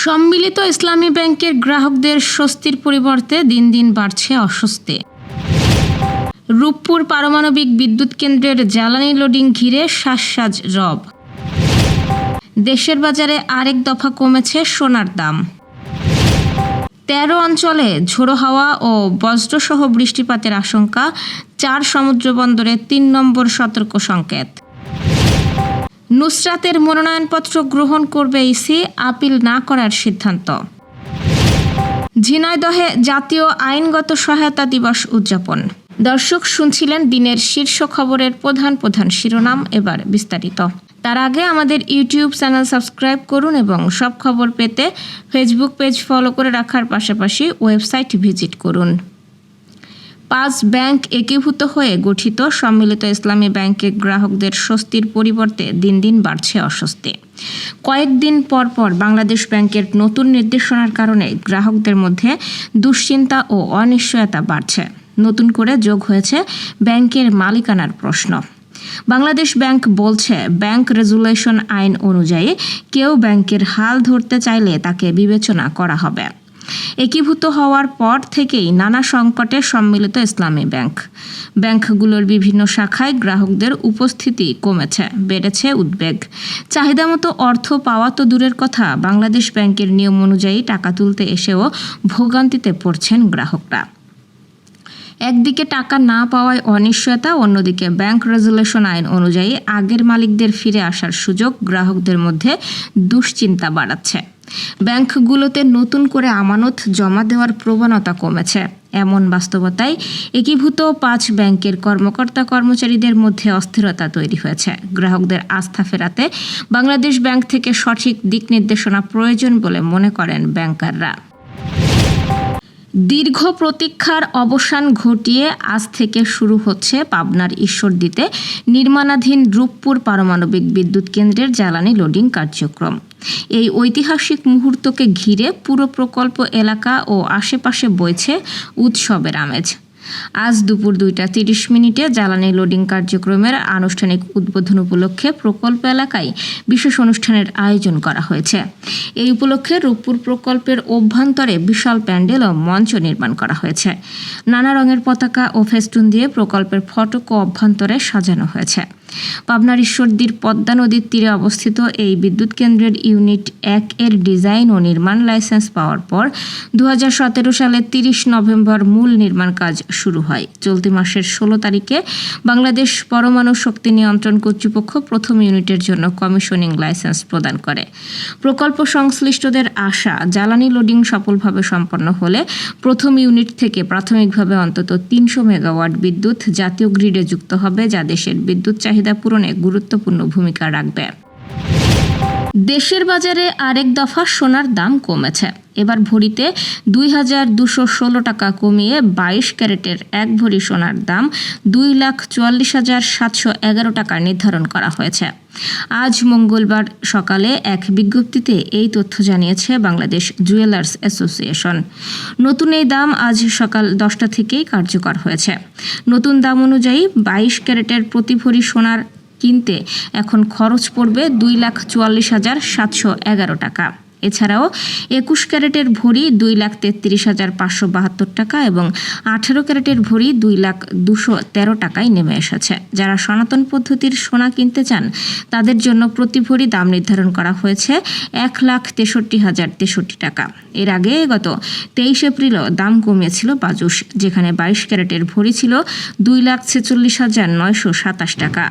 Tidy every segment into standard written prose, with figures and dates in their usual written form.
সম্মিলিত ইসলামী ব্যাংকের গ্রাহকদের স্বস্তির পরিবর্তে দিন দিন বাড়ছে অস্বস্তি। রূপপুর পারমাণবিক বিদ্যুৎ কেন্দ্রের জ্বালানি লোডিং ঘিরে শ্বাসসাজ রব। দেশের বাজারে আরেক দফা কমেছে সোনার দাম। ১৩ অঞ্চলে ঝোড়ো হাওয়া ও বজ্রসহ বৃষ্টিপাতের আশঙ্কা, ৪ সমুদ্রবন্দরে ৩ নম্বর সতর্ক সংকেত। নুসরাতের মনোনয়নপত্র গ্রহণ করবে ইসি, আপিল না করার সিদ্ধান্ত। ঝিনাইদহে জাতীয় আইনগত সহায়তা দিবস উদযাপন। দর্শক, শুনছিলেন দিনের শীর্ষ খবরের প্রধান প্রধান শিরোনাম। এবার বিস্তারিত। তার আগে আমাদের ইউটিউব চ্যানেল সাবস্ক্রাইব করুন এবং সব খবর পেতে ফেসবুক পেজ ফলো করে রাখার পাশাপাশি ওয়েবসাইট ভিজিট করুন। ৫ ব্যাংক একীভূত হয়ে গঠিত সম্মিলিত ইসলামী ব্যাংকের গ্রাহকদের স্বস্তির পরিবর্তে দিন দিন বাড়ছে অস্বস্তি। কয়েকদিন পর পর বাংলাদেশ ব্যাংকের নতুন নির্দেশনার কারণে গ্রাহকদের মধ্যে দুশ্চিন্তা ও অনিশ্চয়তা বাড়ছে। নতুন করে যোগ হয়েছে ব্যাংকের মালিকানার প্রশ্ন। বাংলাদেশ ব্যাংক বলছে, ব্যাংক রেগুলেশন আইন অনুযায়ী কেউ ব্যাংকের হাল ধরতে চাইলে তাকে বিবেচনা করা হবে। একীভূত হওয়ার পর থেকেই নানা সংকটে সম্মিলিত ইসলামী ব্যাংক। ব্যাংকগুলোর বিভিন্ন শাখায় গ্রাহকদের উপস্থিতি কমেছে, বেড়েছে উদ্বেগ। চাহিদা মতো অর্থ পাওয়া তো দূরের কথা, বাংলাদেশ ব্যাংকের নিয়ম অনুযায়ী টাকা তুলতে এসেও ভোগান্তিতে পড়ছেন গ্রাহকরা। একদিকে টাকা না পাওয়ায় অনিশ্চয়তা, অন্যদিকে ব্যাংক রেগুলেশন আইন অনুযায়ী আগের মালিকদের ফিরে আসার সুযোগ গ্রাহকদের মধ্যে দুশ্চিন্তা বাড়াচ্ছে। ব্যাংকগুলোতে নতুন করে আমানত জমা দেওয়ার প্রবণতা কমেছে। এমন বাস্তবতায় একীভূত ৫ ব্যাংকের কর্মকর্তা কর্মচারীদের মধ্যে অস্থিরতা তৈরি হয়েছে। গ্রাহকদের আস্থা ফেরাতে বাংলাদেশ ব্যাংক থেকে সঠিক দিক নির্দেশনা প্রয়োজন বলে মনে করেন ব্যাংকাররা। দীর্ঘ প্রতীক্ষার অবসান ঘটিয়ে আজ থেকে শুরু হচ্ছে পাবনার ঈশ্বরদীতে নির্মাণাধীন রূপপুর পারমাণবিক বিদ্যুৎ কেন্দ্রের জ্বালানি লোডিং কার্যক্রম। এই ঐতিহাসিক মুহূর্তকে ঘিরে পুরো প্রকল্প এলাকা ও আশেপাশে বইছে উৎসবের আমেজ। আজ দুপুর ২টা ৩০ জ্বালানি লোডিং কার্যক্রমের আনুষ্ঠানিক উদ্বোধন উপলক্ষে প্রকল্প এলাকায় বিশেষ অনুষ্ঠানের আয়োজন করা হয়েছে। এই উপলক্ষে রূপপুর প্রকল্পের অভ্যন্তরে বিশাল প্যান্ডেল ও মঞ্চ নির্মাণ করা হয়েছে। নানা রঙের পতাকা ও ফেস্টুন দিয়ে প্রকল্পের ফটক ও অভ্যন্তরে সাজানো হয়েছে। পাবনার ঈশ্বরদীর পদ্মা নদীর তীরে অবস্থিত এই বিদ্যুৎ কেন্দ্রের ইউনিট ১ এর ডিজাইন ও নির্মাণ লাইসেন্স পাওয়ার পর ২০১৭ সালের ৩০ নভেম্বর মূল নির্মাণ কাজ শুরু হয়। চলতি মাসের ১৬ তারিখে বাংলাদেশ পরমাণু শক্তি নিয়ন্ত্রণ কর্তৃপক্ষ প্রথম ইউনিটের জন্য কমিশনিং লাইসেন্স প্রদান করে। প্রকল্প সংশ্লিষ্টদের আশা, জ্বালানি লোডিং সফলভাবে সম্পন্ন হলে প্রথম ইউনিট থেকে প্রাথমিকভাবে অন্তত ৩০০ মেগাওয়াট বিদ্যুৎ জাতীয় গ্রিডে যুক্ত হবে, যা দেশের বিদ্যুৎ চাহিদা পূরণে গুরুত্বপূর্ণ ভূমিকা রাখবে। দেশের বাজারে আরেক দফা সোনার দাম কমেছে। এবার ভরিতে ২,২১৬ টাকা কমিয়ে ২২ ক্যারেটের ১ ভরি সোনার দাম ২,৪৪,৭১১ টাকা নির্ধারণ করা হয়েছে। আজ মঙ্গলবার সকালে এক বিজ্ঞপ্তিতে এই তথ্য জানিয়েছে বাংলাদেশ জুয়েলার্স অ্যাসোসিয়েশন। নতুন এই দাম আজ সকাল ১০টা থেকেই কার্যকর হয়েছে। নতুন দাম অনুযায়ী ২২ ক্যারেটের প্রতি ভরি সোনার কিনতে এখন খরচ পড়বে ২,৪৪,৭১১ টাকা। এছাড়াও ২১ ক্যারেটের ভরি ২,৩৩,৫৭২ টাকা এবং ১৮ ক্যারেটের ভরি ২,২১৩ টাকায় নেমে এসেছে। যারা সনাতন পদ্ধতির সোনা কিনতে চান তাদের জন্য প্রতি ভরি দাম নির্ধারণ করা হয়েছে ১,৬৩,০৬৩ টাকা। এর আগে গত ২৩ এপ্রিলও দাম কমিয়েছিল বাজুস, যেখানে ২২ ক্যারেটের ভরি ছিল ২,৪৬,৯২৭ টাকা।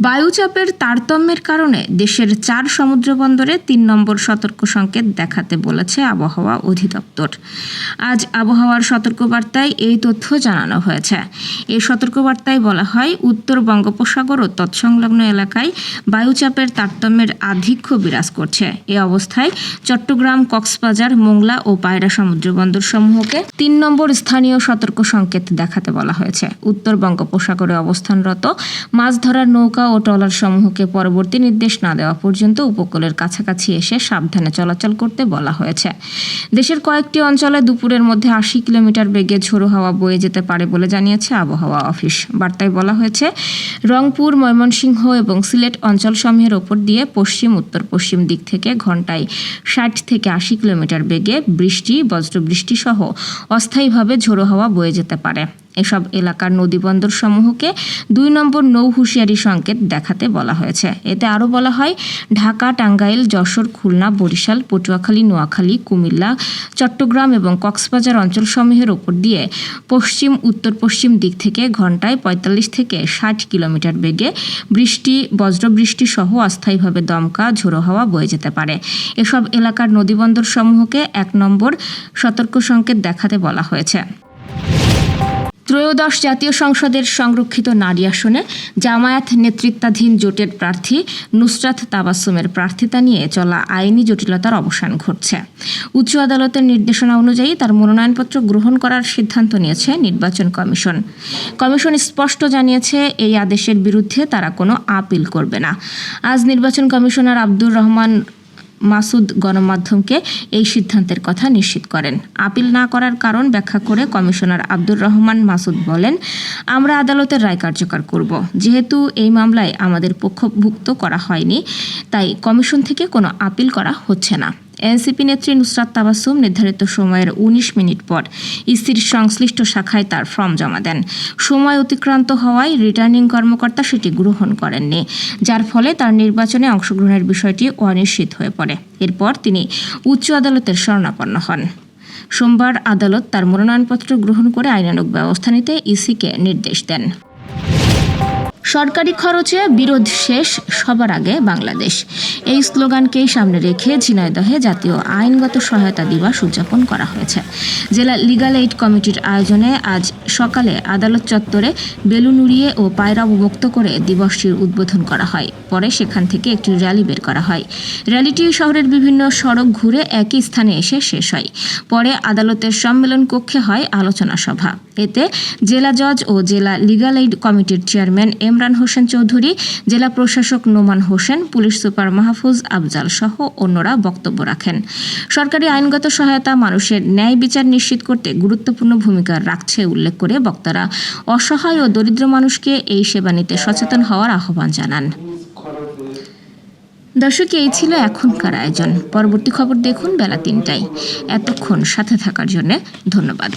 বায়ুচাপের তারতম্যের কারণে দেশের ৪ সমুদ্রবন্দরে ৩ নম্বর সতর্ক সংকেত দেখাতে বলেছে আবহাওয়া অধিদপ্তর। আজ আবহাওয়ার সতর্কবার্তায় এই তথ্য জানানো হয়েছে। এই সতর্কবার্তায় বলা হয়, উত্তর বঙ্গোপসাগর ও তৎসংলগ্ন এলাকায় বায়ুচাপের তারতম্যের আধিক্য বিরাজ করছে। এ অবস্থায় চট্টগ্রাম, কক্সবাজার, মোংলা ও পায়রা সমুদ্রবন্দর সমূহকে ৩ নম্বর স্থানীয় সতর্ক সংকেত দেখাতে বলা হয়েছে। উত্তর বঙ্গোপসাগরে অবস্থানরত মাছ ধরার নৌকা নৌকা ও ট্রলার সমূহকে পরবর্তী নির্দেশ না দেওয়া পর্যন্ত উপকূলের কাছাকাছি এসে সাবধানে চলাচল করতে বলা হয়েছে। দেশের কয়েকটি অঞ্চলে দুপুরের মধ্যে 80 কিলোমিটার বেগে ঝোড়ো হাওয়া বয়ে যেতে পারে বলে জানিয়েছে আবহাওয়া অফিস। বার্তায় বলা হয়েছে, রংপুর, ময়মনসিংহ এবং সিলেট অঞ্চলসমূহের ওপর দিয়ে পশ্চিম উত্তর পশ্চিম দিক থেকে ঘন্টায় 60 থেকে 80 কিলোমিটার বেগে বৃষ্টি, বজ্রবৃষ্টি সহ অস্থায়ীভাবে ঝোড়ো হাওয়া বয়ে যেতে পারে। এসব এলাকার নদীবন্দর সমূহকে 2 নম্বর নৌ হুঁশিয়ারি সংকেত দেখাতে বলা হয়েছে। এতে আরও বলা হয়, ঢাকা, টাঙ্গাইল, যশোর, খুলনা, বরিশাল, পটুয়াখালী, নোয়াখালী, কুমিল্লা, চট্টগ্রাম এবং কক্সবাজার অঞ্চলসমূহের ওপর দিয়ে পশ্চিম উত্তর পশ্চিম দিক থেকে ঘন্টায় 45 থেকে 60 কিলোমিটার বেগে বৃষ্টি, বজ্রবৃষ্টি সহ অস্থায়ীভাবে দমকা ঝোড়ো হাওয়া বয়ে যেতে পারে। এসব এলাকার নদীবন্দর সমূহকে 1 নম্বর সতর্ক সংকেত দেখাতে বলা হয়েছে। ত্রয়োদশ জাতীয় সংসদের সংরক্ষিত নারী আসনে জামায়াত নেতৃত্বাধীন জোটের প্রার্থী নুসরাত তাবাসসুমের প্রার্থিতা নিয়ে চলা আইনি জটিলতার অবসান ঘটছে। উচ্চ আদালতের নির্দেশনা অনুযায়ী তার মনোনয়নপত্র গ্রহণ করার সিদ্ধান্ত নিয়েছে নির্বাচন কমিশন। কমিশন স্পষ্ট জানিয়েছে, এই আদেশের বিরুদ্ধে তারা কোনো আপিল করবে না। আজ নির্বাচন কমিশনার আব্দুর রহমান মাসুদ গণমাধ্যমকে এই সিদ্ধান্তের কথা নিশ্চিত করেন। আপিল না করার কারণ ব্যাখ্যা করে কমিশনার আব্দুর রহমান মাসুদ বলেন, আমরা আদালতের রায় কার্যকর করব। যেহেতু এই মামলায় আমাদের পক্ষভুক্ত করা হয়নি, তাই কমিশন থেকে কোনো আপিল করা হচ্ছে না। এনসিপি নেত্রী নুসরাত তাবাসসুম নির্ধারিত সময়ের 19 মিনিট পর ইসির সংশ্লিষ্ট শাখায় তার ফর্ম জমা দেন। সময় অতিক্রান্ত হওয়ায় রিটার্নিং কর্মকর্তা সেটি গ্রহণ করেননি, যার ফলে তার নির্বাচনে অংশগ্রহণের বিষয়টি অনিশ্চিত হয়ে পড়ে। এরপর তিনি উচ্চ আদালতের শরণাপন্ন হন। সোমবার আদালত তার মনোনয়নপত্র গ্রহণ করে আইনানুগ ব্যবস্থা নিতে ইসিকে নির্দেশ দেন। সরকারি খরচে বিরোধ শেষ, সবার আগে বাংলাদেশ, এই স্লোগানকেই সামনে রেখে ঝিনাইদহে জাতীয় আইনগত সহায়তা দিবস উদযাপন করা হয়েছে। জেলা লিগ্যাল এইড কমিটির আয়োজনে আজ সকালে আদালত চত্বরে বেলুন উড়িয়ে ও পায়রা মুক্ত করে দিবসটির উদ্বোধন করা হয়। পরে সেখান থেকে একটি র্যালি বের করা হয়। র্যালিটি শহরের বিভিন্ন সড়ক ঘুরে একই স্থানে এসে শেষ হয়। পরে আদালতের সম্মেলন কক্ষে হয় আলোচনা সভা। এতে জেলা জজ ও জেলা লিগ্যাল এইড কমিটির চেয়ারম্যান ইমরান হোসেন চৌধুরী, জেলা প্রশাসক নোমান হোসেন, পুলিশ সুপার মাহফুজ আফজাল সহ অন্যরা বক্তব্য রাখেন। সরকারি আইনগত সহায়তা মানুষের ন্যায় বিচার নিশ্চিত করতে গুরুত্বপূর্ণ ভূমিকা রাখছে উল্লেখ করে বক্তারা অসহায় ও দরিদ্র মানুষকে এই সেবা নিতে সচেতন হওয়ার আহ্বান জানান। দর্শক, এই ছিল এখনকার আয়োজন। পরবর্তী খবর দেখুন বেলা 3টায়। এতক্ষণ সাথে থাকার জন্য ধন্যবাদ।